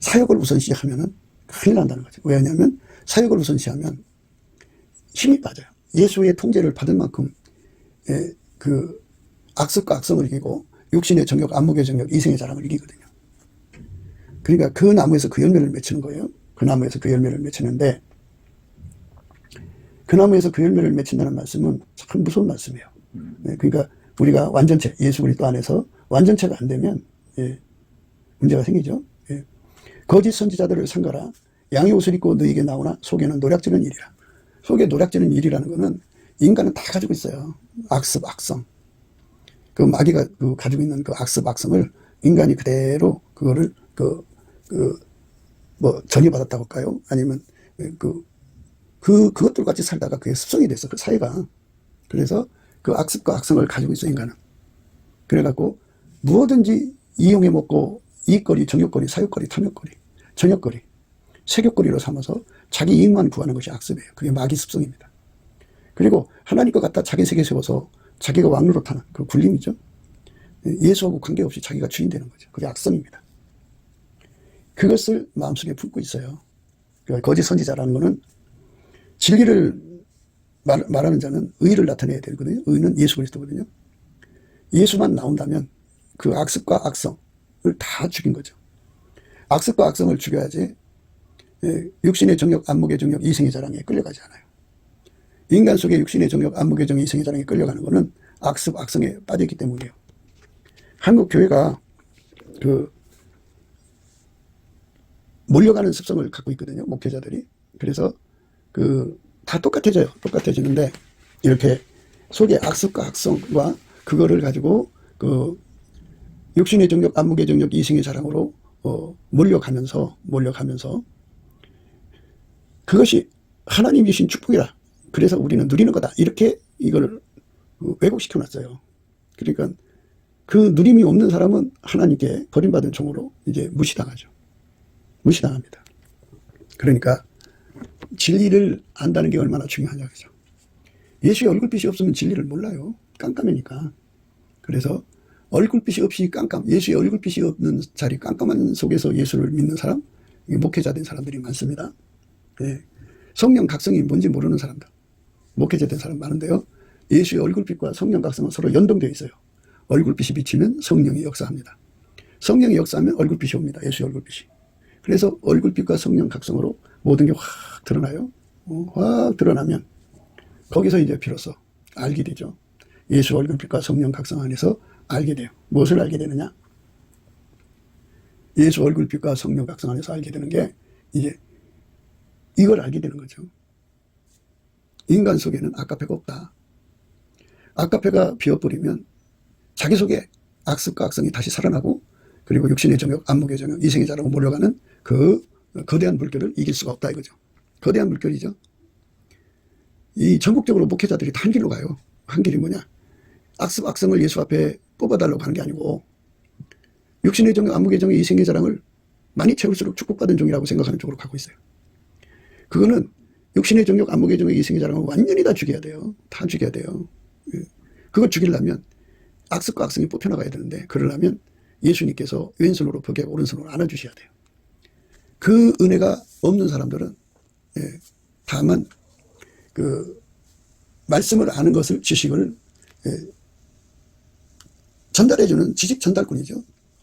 사역을 우선시하면은 큰일 난다는 거죠. 왜냐하면 사역을 우선시하면 힘이 빠져요. 예수의 통제를 받은 만큼 그 악습과 악성을 이기고 육신의 정욕, 안목의 정욕, 이생의 자랑을 이기거든요. 그러니까 그 나무에서 그 열매를 맺히는 거예요. 그 나무에서 그 열매를 맺히는데, 그 나무에서 그 열매를 맺힌다는 말씀은 참 무서운 말씀이에요. 그러니까 우리가 완전체, 예수 그리스도 안에서 완전체가 안 되면 문제가 생기죠. 거짓 선지자들을 삼가라. 양의 옷을 입고 너희에게 나오나 속에는 노략질은 일이라. 속에 노략질은 일이라는 거는 인간은 다 가지고 있어요. 악습, 악성. 그 마귀가 가지고 있는 그 악습, 악성을 인간이 그대로 그거를 전이받았다고 할까요? 아니면 그것들 같이 살다가 그게 습성이 됐어, 그 사회가. 그래서 그 악습과 악성을 가지고 있어, 인간은. 그래갖고 무엇든지 이용해 먹고 이익거리, 정욕거리, 사욕거리, 탐욕거리, 정욕거리, 색욕거리로 삼아서 자기 이익만 구하는 것이 악습이에요. 그게 마귀 습성입니다. 그리고 하나님과 같다 자기 세계 세워서 자기가 왕노릇하는 그 굴림이죠. 예수하고 관계없이 자기가 주인 되는 거죠. 그게 악성입니다. 그것을 마음속에 품고 있어요. 거짓 선지자라는 거는 진리를 말하는 자는 의를 나타내야 되거든요. 의는 예수 그리스도거든요. 예수만 나온다면 그 악습과 악성을 다 죽인 거죠. 악습과 악성을 죽여야지 육신의 정욕, 안목의 정욕, 이생의 자랑에 끌려가지 않아요. 인간 속에 육신의 정욕, 안목의 정욕, 이생의 자랑에 끌려가는 거는 악습, 악성에 빠져있기 때문이에요. 한국 교회가 몰려가는 습성을 갖고 있거든요, 목회자들이. 그래서 다 똑같아져요. 똑같아지는데 이렇게 속에 악습과 악성과 그거를 가지고 육신의 정욕, 안목의 정욕, 이생의 자랑으로 몰려가면서 그것이 하나님이 주신 축복이라. 그래서 우리는 누리는 거다. 이렇게 이걸 왜곡시켜 놨어요. 그러니까 그 누림이 없는 사람은 하나님께 버림받은 종으로 이제 무시당하죠. 무시당합니다. 그러니까 진리를 안다는 게 얼마나 중요하냐, 그죠? 예수의 얼굴빛이 없으면 진리를 몰라요. 깜깜하니까. 그래서 얼굴빛이 없이 예수의 얼굴빛이 없는 자리, 깜깜한 속에서 예수를 믿는 사람, 목회자 된 사람들이 많습니다. 성령 각성이 뭔지 모르는 사람들, 목회자 된 사람 많은데요. 예수의 얼굴빛과 성령 각성은 서로 연동되어 있어요. 얼굴빛이 비치면 성령이 역사합니다. 성령이 역사하면 얼굴빛이 옵니다. 예수의 얼굴빛이. 그래서 얼굴빛과 성령 각성으로 모든 게 확 드러나요. 확 드러나면 거기서 이제 비로소 알게 되죠. 예수 얼굴빛과 성령 각성 안에서 알게 돼요. 무엇을 알게 되느냐? 예수 얼굴빛과 성령 각성 안에서 알게 되는 게 이제 이걸 알게 되는 거죠. 인간 속에는 아까페가 없다. 아까페가 비어버리면 자기 속에 악습과 악성이 다시 살아나고, 그리고 육신의 정욕, 안목의 정욕, 이생의 자랑으로 몰려가는 그 거대한 물결을 이길 수가 없다 이거죠. 거대한 물결이죠. 이 전국적으로 목회자들이 다 한 길로 가요. 한 길이 뭐냐? 악습, 악성을 예수 앞에 뽑아달라고 하는 게 아니고, 육신의 정욕, 안목의 정욕, 이생의 자랑을 많이 채울수록 축복받은 종이라고 생각하는 쪽으로 가고 있어요. 그거는 육신의 정욕, 안목의 정욕, 이생의 자랑을 완전히 다 죽여야 돼요. 다 죽여야 돼요. 그걸 죽이려면 악습과 악성이 뽑혀나가야 되는데, 그러려면 예수님께서 왼손으로 벽에 오른손으로 안아주셔야 돼요. 그 은혜가 없는 사람들은 다만 말씀을 아는 것을, 지식을 전달해주는 지식 전달꾼이죠.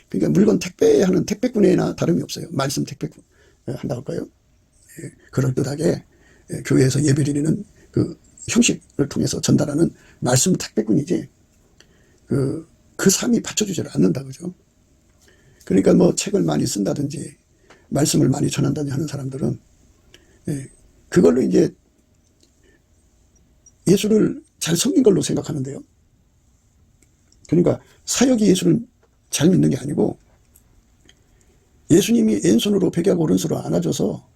그러니까 물건 택배하는 택배꾼이나 다름이 없어요. 말씀 택배꾼 한다고 할까요? 그럴듯하게 교회에서 예배 드리는 그 형식을 통해서 전달하는 말씀 택배꾼이지, 그 삶이 받쳐주지를 않는다, 그죠? 그러니까 뭐 책을 많이 쓴다든지 말씀을 많이 전한다든지 하는 사람들은 그걸로 이제 예수를 잘 섬긴 걸로 생각하는데요. 그러니까 사역이 예수를 잘 믿는 게 아니고, 예수님이 왼손으로 벽하고 오른손으로 안아줘서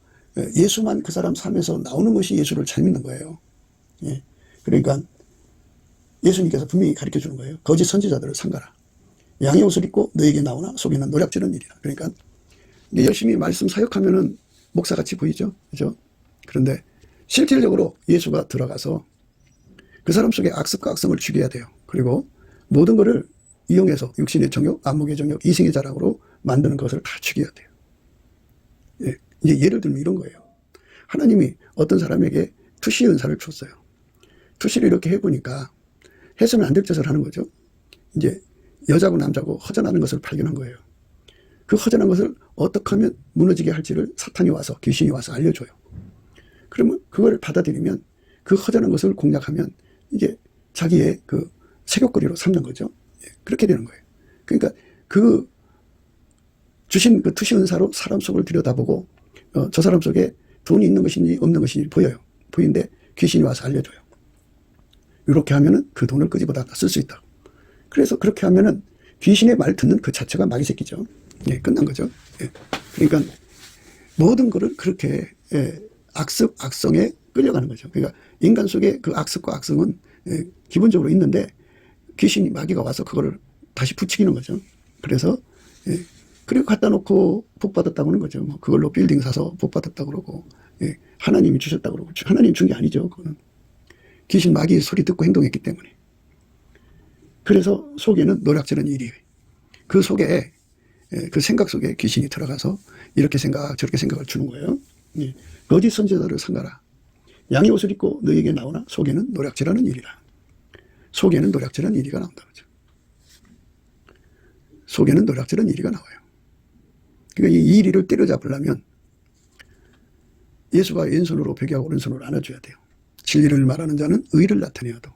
예수만 그 사람 삶에서 나오는 것이 예수를 잘 믿는 거예요. 그러니까 예수님께서 분명히 가르쳐 주는 거예요. 거짓 선지자들을 삼가라. 양의 옷을 입고 너에게 나오나 속에는 노략질은 일이라. 그러니까 열심히 말씀 사역하면은 목사같이 보이죠. 그죠? 그런데 실질적으로 예수가 들어가서 그 사람 속에 악습과 악성을 죽여야 돼요. 그리고 모든 것을 이용해서 육신의 정욕, 안목의 정욕, 이생의 자랑으로 만드는 것을 다 죽여야 돼요. 예. 이제 예를 들면 이런 거예요. 하나님이 어떤 사람에게 투시 은사를 줬어요. 투시를 이렇게 해보니까 해서는 안 될 짓을 하는 거죠. 이제 여자고 남자고 허전하는 것을 발견한 거예요. 그 허전한 것을 어떻게 하면 무너지게 할지를 사탄이 와서, 귀신이 와서 알려줘요. 그러면 그걸 받아들이면 그 허전한 것을 공략하면 이제 자기의 그 세욕거리로 삼는 거죠. 그렇게 되는 거예요. 그러니까 그 주신 그 투시 은사로 사람 속을 들여다보고 저 사람 속에 돈이 있는 것인지 없는 것인지 보여요. 보이는데 귀신이 와서 알려줘요. 이렇게 하면은 그 돈을 끄집어다 쓸 수 있다. 그래서 그렇게 하면은 귀신의 말 듣는 그 자체가 마귀 새끼죠. 예, 끝난 거죠. 예. 그러니까 모든 거를 그렇게 악습, 악성에 끌려가는 거죠. 그러니까 인간 속에 그 악습과 악성은 기본적으로 있는데 귀신이 마귀가 와서 그거를 다시 부추기는 거죠. 그래서 그리고 갖다 놓고 복 받았다고 하는 거죠. 뭐 그걸로 빌딩 사서 복 받았다고 그러고 하나님이 주셨다고 그러고 하나님 준 게 아니죠. 그거는 귀신 마귀의 소리 듣고 행동했기 때문에. 그래서 속에는 노략질한 일이 그 속에 그 생각 속에 귀신이 들어가서 이렇게 생각 저렇게 생각을 주는 거예요. 거짓 선지자들을 삼가라. 양의 옷을 입고 너에게 나오나 속에는 노략질하는 일이라. 속에는 노략질하는 일이가 나온다. 그죠? 속에는 노략질하는 일이가 나와요. 그러니까 이 일을 때려잡으려면 예수가 왼손으로 벽하고 오른손으로 안아줘야 돼요. 진리를 말하는 자는 의를 나타내어도.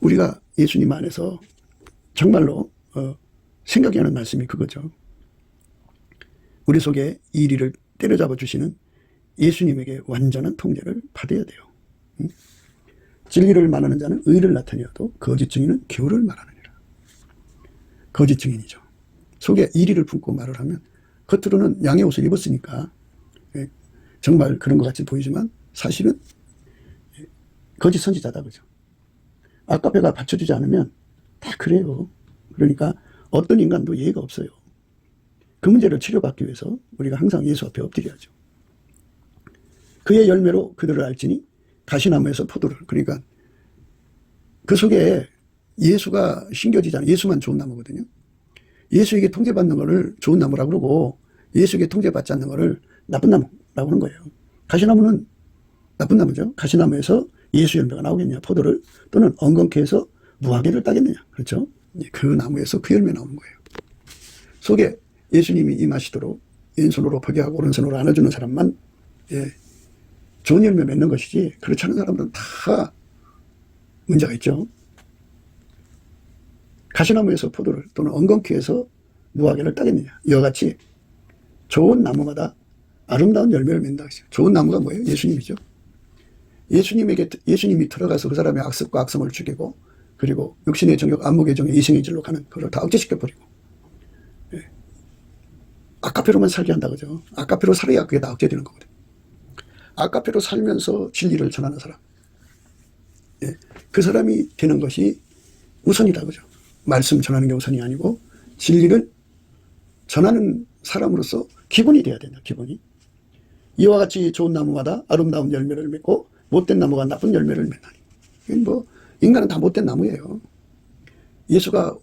우리가 예수님 안에서 정말로 생각이 하는 말씀이 그거죠. 우리 속에 이 일을 때려잡아 주시는 예수님에게 완전한 통제를 받아야 돼요. 진리를 말하는 자는 의를 나타내어도 거짓 증인은 교를 말하느니라. 거짓 증인이죠. 속에 이리를 품고 말을 하면 겉으로는 양의 옷을 입었으니까 정말 그런 것 같이 보이지만 사실은 거짓 선지자다. 그죠? 아까배가 받쳐주지 않으면 다 그래요. 그러니까 어떤 인간도 예의가 없어요. 그 문제를 치료받기 위해서 우리가 항상 예수 앞에 엎드려야죠. 그의 열매로 그들을 알지니 가시나무에서 포도를. 그러니까 그 속에 예수가 신겨지잖아요. 예수만 좋은 나무거든요. 예수에게 통제받는 거를 좋은 나무라고 그러고 예수에게 통제받지 않는 거를 나쁜 나무라고 하는 거예요. 가시나무는 나쁜 나무죠. 가시나무에서 예수 열매가 나오겠냐. 포도를 또는 엉겅퀴 해서 무화과를 따겠느냐. 그렇죠. 그 나무에서 그 열매 나오는 거예요. 속에 예수님이 임하시도록 왼손으로 포기하고 오른손으로 안아주는 사람만 좋은 열매 맺는 것이지 그렇지 않은 사람들은 다 문제가 있죠. 가시나무에서 포도를 또는 엉겅퀴에서 무화과를 따겠느냐. 이와 같이 좋은 나무마다 아름다운 열매를 맺는다. 좋은 나무가 뭐예요? 예수님이죠. 예수님이 들어가서 그 사람의 악습과 악성을 죽이고 그리고 육신의 정욕, 안목의 정욕, 이생의 질로 가는 그걸 다 억제시켜버리고 아까페로만 살게 한다. 그죠? 아까페로 살아야 그게 다 억제되는 거거든요. 아까페로 살면서 진리를 전하는 사람. 그 사람이 되는 것이 우선이다. 그죠? 말씀 전하는 게 우선이 아니고 진리를 전하는 사람으로서 기본이 돼야 된다. 기본이. 이와 같이 좋은 나무마다 아름다운 열매를 맺고 못된 나무가 나쁜 열매를 맺나니. 뭐 인간은 다 못된 나무예요. 예수가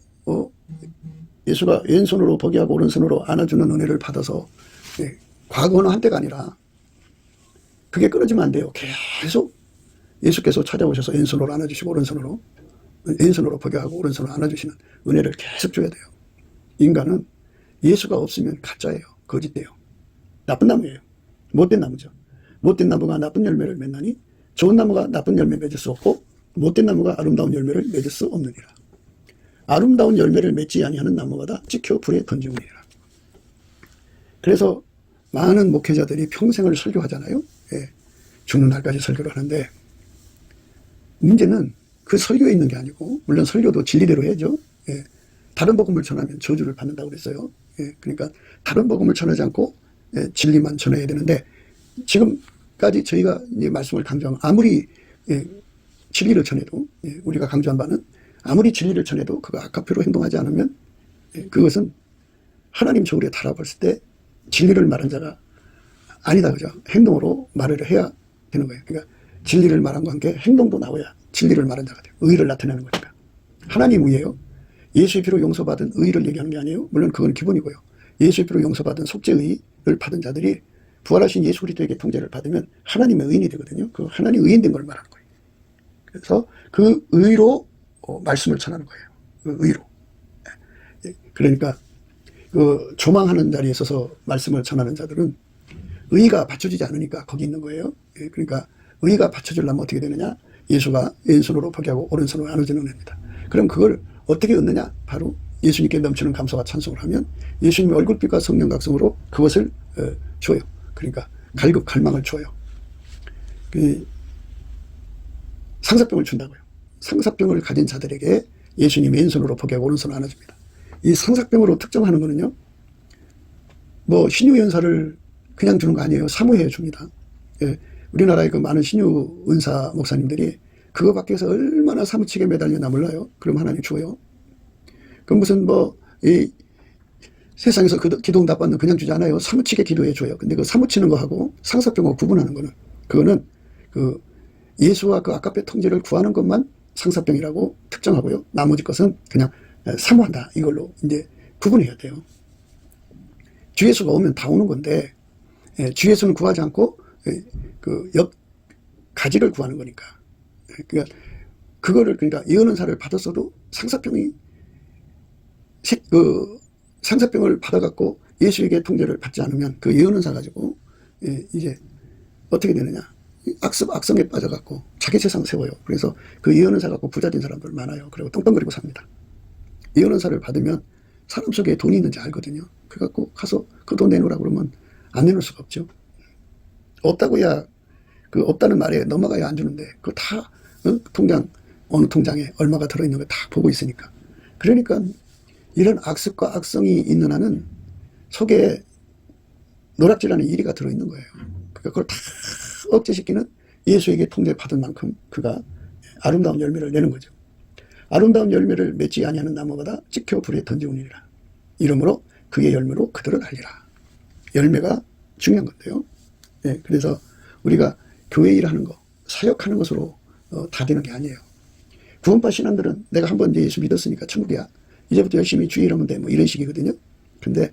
왼손으로 포기하고 오른손으로 안아주는 은혜를 받아서 과거는 한때가 아니라 그게 끊어지면 안 돼요. 계속 예수께서 찾아오셔서 왼손으로 안아주시고 왼손으로 포기하고 오른손으로 안아주시는 은혜를 계속 줘야 돼요. 인간은 예수가 없으면 가짜예요. 거짓돼요. 나쁜 나무예요. 못된 나무죠. 못된 나무가 나쁜 열매를 맺나니 좋은 나무가 나쁜 열매 맺을 수 없고 못된 나무가 아름다운 열매를 맺을 수 없느니라. 아름다운 열매를 맺지 아니하는 나무마다 찍혀 불에 던지우니라. 그래서 많은 목회자들이 평생을 설교하잖아요. 죽는 날까지 설교를 하는데 문제는 그 설교에 있는 게 아니고 물론 설교도 진리대로 해야죠. 다른 복음을 전하면 저주를 받는다고 그랬어요. 그러니까 다른 복음을 전하지 않고 진리만 전해야 되는데 지금까지 저희가 이제 말씀을 강조하면 아무리 진리를 전해도 우리가 강조한 바는 아무리 진리를 전해도 그거 아까페로 행동하지 않으면 그것은 하나님 저울에 달아봤을 때 진리를 말한 자가 아니다. 그죠? 행동으로 말을 해야 되는 거예요. 그러니까 진리를 말한 과 함께 행동도 나와야 진리를 말한 자가 돼요. 의를 나타내는 거니까. 하나님 의예요. 예수의 피로 용서받은 의를 얘기하는 게 아니에요. 물론 그건 기본이고요. 예수의 피로 용서받은 속죄의를 받은 자들이 부활하신 예수 그리스도에게 통제를 받으면 하나님의 의인이 되거든요. 그 하나님 의인 된 걸 말하는 거예요. 그래서 그 의로 말씀을 전하는 거예요. 그 의로. 그러니까 그 조망하는 자리에 있어서 말씀을 전하는 자들은 의가 받쳐지지 않으니까 거기 있는 거예요. 그러니까 의가 받쳐지려면 어떻게 되느냐? 예수가 왼손으로 포기하고 오른손으로 나눠주는 겁니다. 그럼 그걸 어떻게 얻느냐? 바로 예수님께 넘치는 감사와 찬송을 하면 예수님의 얼굴빛과 성령 각성으로 그것을 줘요. 그러니까 갈급 갈망을 줘요. 그 상사병을 준다고요. 상사병을 가진 자들에게 예수님 왼손으로 포기하고 오른손으로 나눠줍니다. 이 상사병으로 특정하는 거는요, 뭐 신유연사를 그냥 주는 거 아니에요. 사무해야 줍니다. 예, 우리나라의 그 많은 신유 은사 목사님들이 그거 밖에 해서 얼마나 사무치게 매달렸나 몰라요. 그럼 하나님 줘요. 그럼 무슨 이 세상에서 그 기도응답 받는 그냥 주지 않아요. 사무치게 기도해 줘요. 근데 그 사무치는 거하고 상사병하고 구분하는 거는, 그거는 그 예수와 그 아까페 통제를 구하는 것만 상사병이라고 특정하고요. 나머지 것은 그냥 사모한다. 이걸로 이제 구분해야 돼요. 주 예수가 오면 다 오는 건데, 주 예수는 구하지 않고 그 가지를 구하는 거니까. 그러니까 그거를, 그러니까 예언은사를 받았어도 상사병이 상사병을 받아갖고 예수에게 통제를 받지 않으면 그 예언은사 가지고 이제 어떻게 되느냐? 악성에 빠져갖고 자기 세상 세워요. 그래서 그 예언은사 갖고 부자 된 사람들 많아요. 그리고 똥똥거리고 삽니다. 예언은사를 받으면 사람 속에 돈이 있는지 알거든요. 그래갖고 가서 그 돈 내놓으라고 그러면 안 내놓을 수가 없죠. 없다고야, 그 없다는 말에 넘어가야 안 주는데 그거 다 통장, 어느 통장에 얼마가 들어있는 거 다 보고 있으니까. 그러니까 이런 악습과 악성이 있는 한은 속에 노락질하는 이리가 들어있는 거예요. 그러니까 그걸 다 억제시키는 예수에게 통제받은 만큼 그가 아름다운 열매를 내는 거죠. 아름다운 열매를 맺지 아니하는 나무마다 찍혀 불에 던지우니라. 이러므로 그의 열매로 그들을 알리라. 열매가 중요한 건데요. 그래서 우리가 교회 일하는 거, 사역하는 것으로 다 되는 게 아니에요. 구원파 신앙들은 내가 한번 예수 믿었으니까 천국이야. 이제부터 열심히 주의 이러면 돼. 뭐 이런 식이거든요. 근데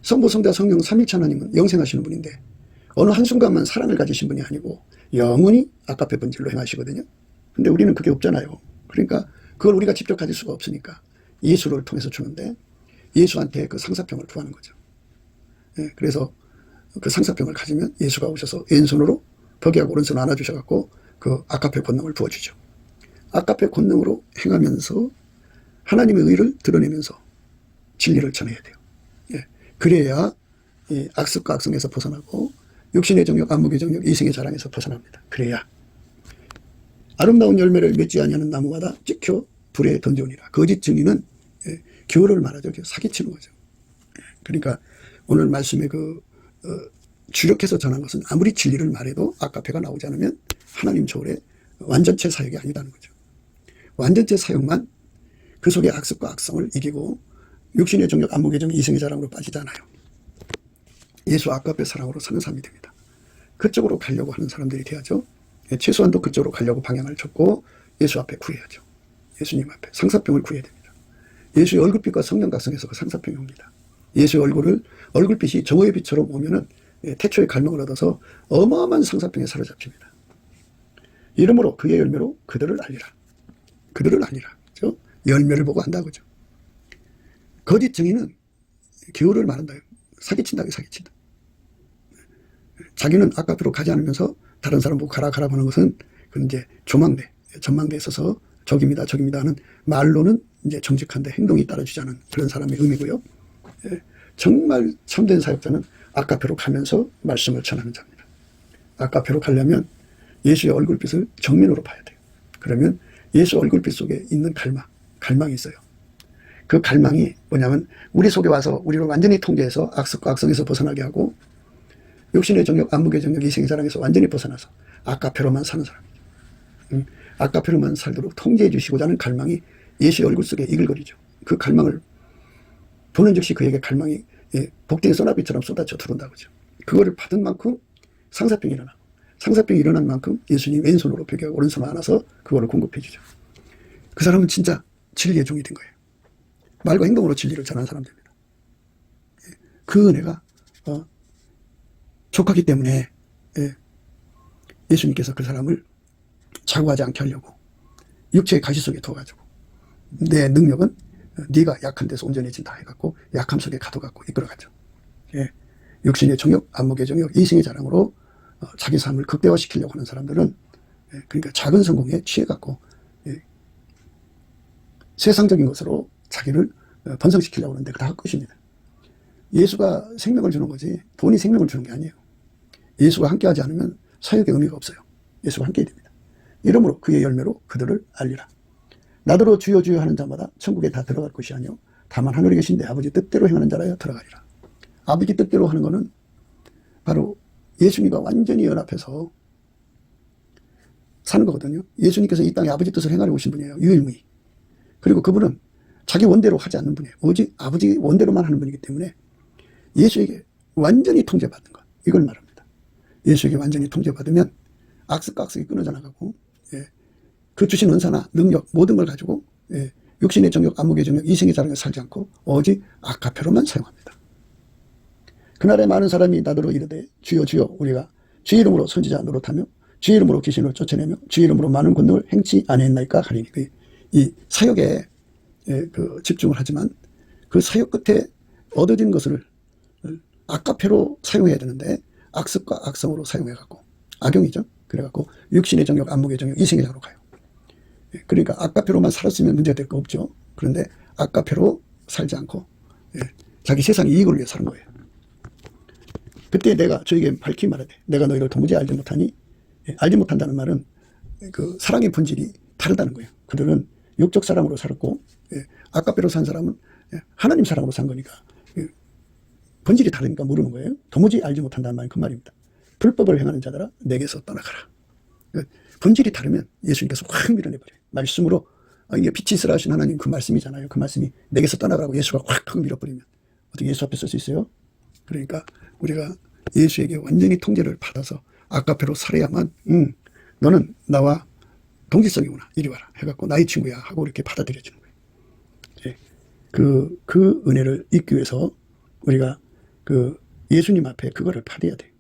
성부, 성자, 성령 삼위일체 하나님은 영생하시는 분인데 어느 한순간만 사랑을 가지신 분이 아니고 영원히 아까페 본질로 행하시거든요. 근데 우리는 그게 없잖아요. 그러니까 그걸 우리가 직접 가질 수가 없으니까 예수를 통해서 주는데 예수한테 그 상사병을 구하는 거죠. 그래서 그 상사병을 가지면 예수가 오셔서 왼손으로 벽하고 오른손으로 안아주셔갖고 그 아까페 권능을 부어주죠. 아까페 권능으로 행하면서 하나님의 의를 드러내면서 진리를 전해야 돼요. 그래야 악습과 악성에서 벗어나고 육신의 정욕, 안목의 정욕, 이생의 자랑에서 벗어납니다. 그래야 아름다운 열매를 맺지 아니하는 나무마다 찍혀 불에 던져오니라. 거짓 증인은 교를 말하죠. 사기치는 거죠. 그러니까 오늘 말씀에 주력해서 전한 것은 아무리 진리를 말해도 아까페가 나오지 않으면 하나님 조울의 완전체 사역이 아니라는 거죠. 완전체 사역만 그 속의 악습과 악성을 이기고 육신의 정욕, 안목의 정욕, 이생의 자랑으로 빠지지 않아요. 예수 아까페 사랑으로 사는 사람이 됩니다. 그쪽으로 가려고 하는 사람들이 돼야죠. 최소한도 그쪽으로 가려고 방향을 잡고 예수 앞에 구해야죠. 예수님 앞에 상사병을 구해야 됩니다. 예수의 얼굴빛과 성령 각성에서 그 상사병이 옵니다. 예수의 얼굴빛이 정오의 빛처럼 오면은 태초의 갈망을 얻어서 어마어마한 상사병에 사로잡힙니다. 이러므로 그의 열매로 그들을 알리라. 그들을 알리라. 그렇죠? 열매를 보고 안다 그죠. 거짓 증인은 기호를 말한다. 사기친다. 사기친다. 자기는 아까로 가지 않으면서 다른 사람 보고 가라 하는 것은 그건 이제 전망대에 있어서 적입니다 하는 말로는 이제 정직한데 행동이 따라주지 않은 그런 사람의 의미고요. 정말 참된 사역자는 아까페로 가면서 말씀을 전하는 자입니다. 아까페로 가려면 예수의 얼굴빛을 정면으로 봐야 돼요. 그러면 예수 얼굴빛 속에 있는 갈망이 있어요. 그 갈망이 뭐냐면 우리 속에 와서 우리를 완전히 통제해서 악습과 악성에서 벗어나게 하고 육신의 정욕, 안목의 정욕, 이생의 자랑에서 완전히 벗어나서 아까페로만 사는 사람이죠. 아까페로만 살도록 통제해 주시고자 하는 갈망이 예수의 얼굴 속에 이글거리죠. 그 갈망을 보는 즉시 그에게 갈망이 복된 소나비처럼 쏟아져 들어온다고죠. 그거를 받은 만큼 상사병이 일어나고 상사병이 일어난 만큼 예수님 왼손으로 벽에 오른손을 안아서 그거를 공급해 주죠. 그 사람은 진짜 진리의 종이 된 거예요. 말과 행동으로 진리를 전하는 사람 됩니다. 그 은혜가 족하기 때문에 예수님께서 그 사람을 자고하지 않게 하려고 육체의 가시 속에 두어가지고 내 능력은 네가 약한 데서 온전해진다 해갖고 약함 속에 가둬갖고 이끌어가죠. 육신의 정욕, 안목의 정욕, 이생의 자랑으로 자기 삶을 극대화시키려고 하는 사람들은 그러니까 작은 성공에 취해갖고 세상적인 것으로 자기를 번성시키려고 하는데 다 헛것입니다. 예수가 생명을 주는 거지 돈이 생명을 주는 게 아니에요. 예수가 함께하지 않으면 사역의 의미가 없어요. 예수가 함께해야 됩니다. 이러므로 그의 열매로 그들을 알리라. 나더러 주여 주여 하는 자마다 천국에 다 들어갈 것이 아니요 다만 하늘에 계신데 아버지 뜻대로 행하는 자라야 들어가리라. 아버지 뜻대로 하는 것은 바로 예수님과 완전히 연합해서 사는 거거든요. 예수님께서 이 땅에 아버지 뜻을 행하려 오신 분이에요. 유일무이. 그리고 그분은 자기 원대로 하지 않는 분이에요. 오직 아버지 원대로만 하는 분이기 때문에 예수에게 완전히 통제받은 것, 이걸 말합니다. 예수에게 완전히 통제받으면 악습각습이 끊어져 나가고 그 주신 은사나 능력 모든 걸 가지고 육신의 정욕, 안목의 정욕, 이생의 자랑에 살지 않고 오직 아카페로만 사용합니다. 그날에 많은 사람이 나더러 이르되 주여 주여 우리가 주의 이름으로 선지자 노릇하며 주의 이름으로 귀신을 쫓아내며 주의 이름으로 많은 권능을 행치 아니했나이까 하리니. 이 사역에 집중을 하지만 그 사역 끝에 얻어진 것을 아카페로 사용해야 되는데 악습과 악성으로 사용해갖고 악용이죠. 그래갖고 육신의 정욕, 안목의 정욕, 이생의 자로 가요. 그러니까 아카페로만 살았으면 문제가 될 거 없죠. 그런데 아카페로 살지 않고 자기 세상 이익을 위해 사는 거예요. 그때 내가 저에게 밝히 말하되 내가 너희를 도무지 알지 못하니, 알지 못한다는 말은 그 사랑의 본질이 다르다는 거예요. 그들은 육적 사랑으로 살았고 아카페로 산 사람은 하나님 사랑으로 산 거니까 본질이 다르니까 모르는 거예요. 도무지 알지 못한다는 말이 그 말입니다. 불법을 행하는 자들아 내게서 떠나가라. 본질이 다르면 예수님께서 확 밀어내버려요. 말씀으로 이게 빛이 있으라 하신 하나님 그 말씀이잖아요. 그 말씀이 내게서 떠나가라고 예수가 확 밀어버리면 어떻게 예수 앞에 설 수 있어요? 그러니까 우리가 예수에게 완전히 통제를 받아서 아카페로 살아야만 너는 나와 동질성이구나 이리 와라 해갖고 나의 친구야 하고 이렇게 받아들여지는 거예요. 그 은혜를 잊기 위해서 우리가 그 예수님 앞에 그거를 받아야 돼요.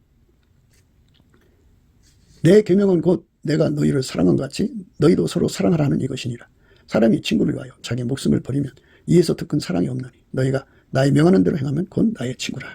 내 계명은 곧 내가 너희를 사랑한 것 같이 너희도 서로 사랑하라 하는 이것이니라. 사람이 친구를 위하여 자기 목숨을 버리면 이에서 더 큰 사랑이 없나니 너희가 나의 명하는 대로 행하면 곧 나의 친구라.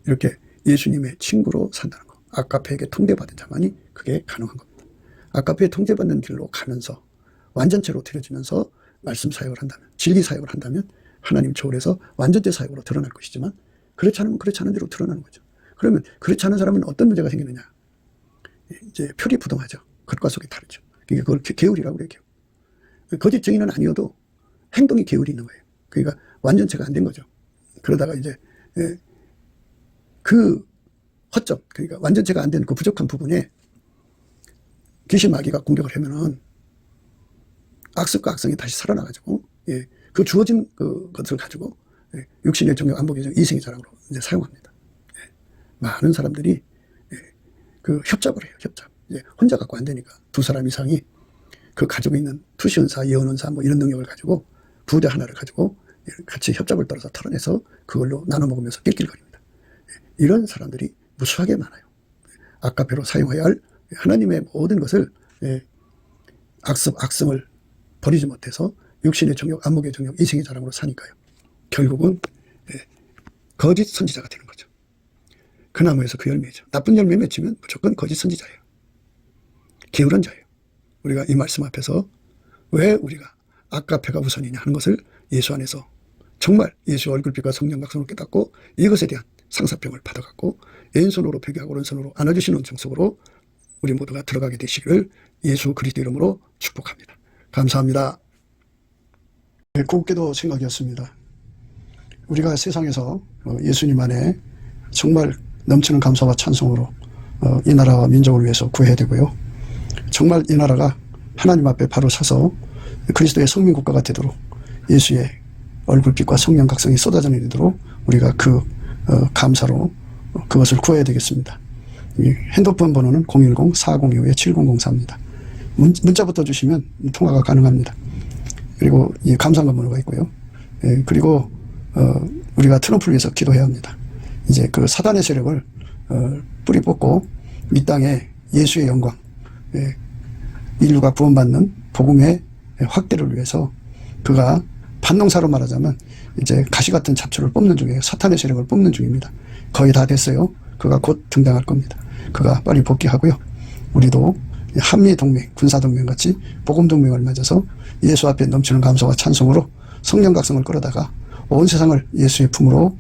이렇게 예수님의 친구로 산다는 거. 아카페에게 통제받은 자만이 그게 가능한 겁니다. 아카페에 통제받는 길로 가면서 완전체로 드려지면서 말씀 사역을 한다면, 진리 사역을 한다면 하나님 초월해서 완전체 사역으로 드러날 것이지만 그렇지 않으면 그렇지 않은 대로 드러나는 거죠. 그러면 그렇지 않은 사람은 어떤 문제가 생기느냐. 이제 표리부동하죠. 겉과 속이 다르죠. 그걸 계율이라고 그래요. 계율. 거짓 증인은 아니어도 행동이 계율이 있는 거예요. 그러니까 완전체가 안 된 거죠. 그러다가 이제 그 허점, 그러니까 완전체가 안 된 그 부족한 부분에 귀신 마귀가 공격을 하면은 악습과 악성이 다시 살아나가지고 그 주어진 것을 가지고 육신의 정욕, 안목의 정욕, 이생의 자랑으로 이제 사용합니다. 많은 사람들이 그 협잡을 해요. 협잡. 이제 혼자 갖고 안 되니까 두 사람 이상이 그 가지고 있는 투시은사, 예언은사 뭐 이런 능력을 가지고 부대 하나를 가지고 같이 협잡을 떨어서 털어내서 그걸로 나눠 먹으면서 낄낄거립니다. 이런 사람들이 무수하게 많아요. 아카페로 사용해야 할 하나님의 모든 것을 악성을 버리지 못해서 육신의 정욕, 안목의 정욕, 이생의 자랑으로 사니까요. 결국은 거짓 선지자가 되는 거죠. 그 나무에서 그 열매죠. 나쁜 열매 맺히면 무조건 거짓 선지자예요. 게으른 자예요. 우리가 이 말씀 앞에서 왜 우리가 아카페가 우선이냐 하는 것을 예수 안에서 정말 예수 얼굴빛과 성령 각성을 깨닫고 이것에 대한 상사병을 받아갖고 왼손으로 벽하고 오른손으로 안아주시는 은총 속으로 우리 모두가 들어가게 되시기를 예수 그리스도 이름으로 축복합니다. 감사합니다. 곱게도 생각이었습니다. 우리가 세상에서 예수님 안에 정말 넘치는 감사와 찬송으로 이 나라와 민족을 위해서 구해야 되고요. 정말 이 나라가 하나님 앞에 바로 서서 그리스도의 성민국가가 되도록 예수의 얼굴빛과 성령 각성이 쏟아져 내리도록 우리가 그 감사로 그것을 구해야 되겠습니다. 핸드폰 번호는 010-4025-7004입니다. 문자부터 주시면 통화가 가능합니다. 그리고 이 감사한 번호가 있고요. 그리고 우리가 트럼프를 위해서 기도해야 합니다. 이제 그 사단의 세력을 뿌리 뽑고 이 땅에 예수의 영광, 인류가 구원받는 복음의 확대를 위해서 그가 반농사로 말하자면 이제 가시 같은 잡초를 뽑는 중이에요. 사탄의 세력을 뽑는 중입니다. 거의 다 됐어요. 그가 곧 등장할 겁니다. 그가 빨리 복귀하고요. 우리도 한미동맹, 군사동맹 같이 복음동맹을 맺어서 예수 앞에 넘치는 감사와 찬송으로 성령 각성을 끌어다가 온 세상을 예수의 품으로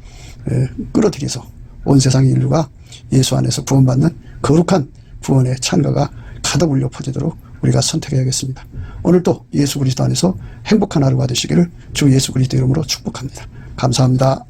끌어들여서 온 세상의 인류가 예수 안에서 구원받는 거룩한 구원의 찬가가 가득 울려 퍼지도록 우리가 선택해야겠습니다. 오늘도 예수 그리스도 안에서 행복한 하루가 되시기를 주 예수 그리스도 이름으로 축복합니다. 감사합니다.